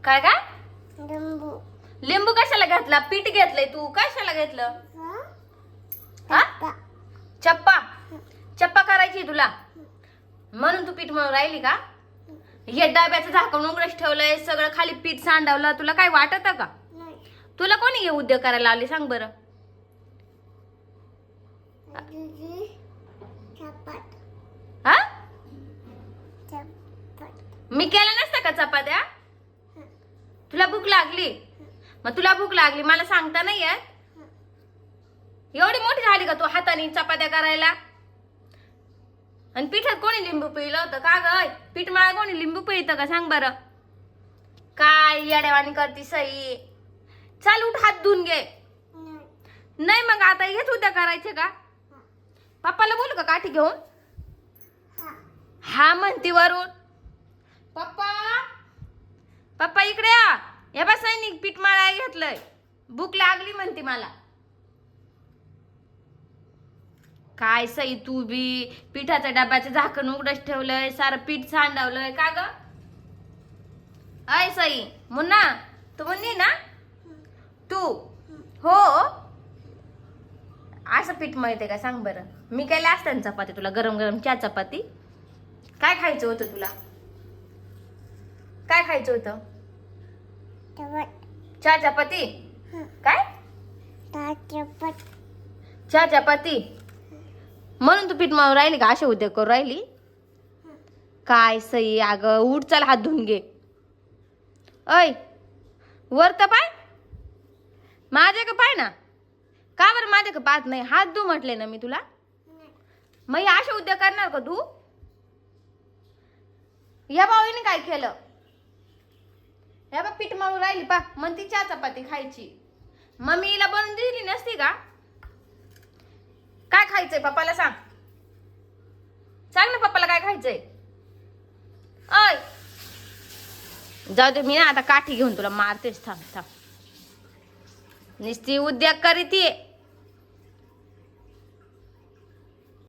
काय काय लिंबू लिंबू कशाला घेतला? पीठ घेतलंय तू, कशाला घेतलं? हा चप्पा चप्पा करायची तुला म्हणून तू पीठ मळून राहिली का? हे डब्याचं झाकण उघडच ठेवलंय, सगळं खाली पीठ सांडवलं, तुला काय वाटत का? नाही तुला कोणी हे उद्योग करायला लावले सांग बरं? तुझी चपात हा चपात मी केलं नसतं का चपात्या? तुला भूक लागली, मग तुला भूक लागली मला सांगता नाही येत? एवढी मोठी झाली का तू हाताने चपात्या करायला? आणि पिठात कोणी लिंबू पिळलं होतं का ग? पीठ मळा कोणी लिंबू पिळतं का सांग बरं? काय येड्यावानी करती सई? चाल उठ, हात धुवून घे. नाही नाही मग आता हेच उद्या करायचे का? पप्पाला बोलू का काठी घेऊन? हा म्हणती वरून. पप्पा पप्पा इकडे या. हे बा सैनिक पीठ मळायला घेतलंय, भूक लागली म्हणती मला. काय सई तू बी, पिठाच्या डब्याचं झाकण उघडच ठेवलंय, सारं पीठ सांडवलंय का ग? अय सई मुन्ना, तू म्हणली ना तू हो असं पीठ मळते का सांग बरं? मी केल्या असत्या ना चपाती तुला, गरम गरम चहा चपाती. काय खायचं होतं तुला? काय खायचं होतं? चपात चहा चपाती? काय चपात चहा चपाती म्हणून तू पीठ मळून राहिली का? असे उद्योग करून राहिली काय सई? अगं उठ, चल हात धुवून घे. अय वर तर पाय, माझ्या का पाय ना. का बरं माझ्या का पाहत नाही? हात धु म्हटले ना मी तुला. मग हे असे उद्योग करणार का तू? या भाऊने काय केलं? या बा पीठ मळून राहिली पा, म्हणती चहा चपाती खायची. मम्मीला बनवून दिली नसती का? काय खायचंय पप्पाला सांग. सांग ना पप्पाला काय खायचंय. अय जाऊ दे, मी ना आता काठी घेऊन तुला मारतेच. थांब थांब, नुसती उद्योग करीतीये.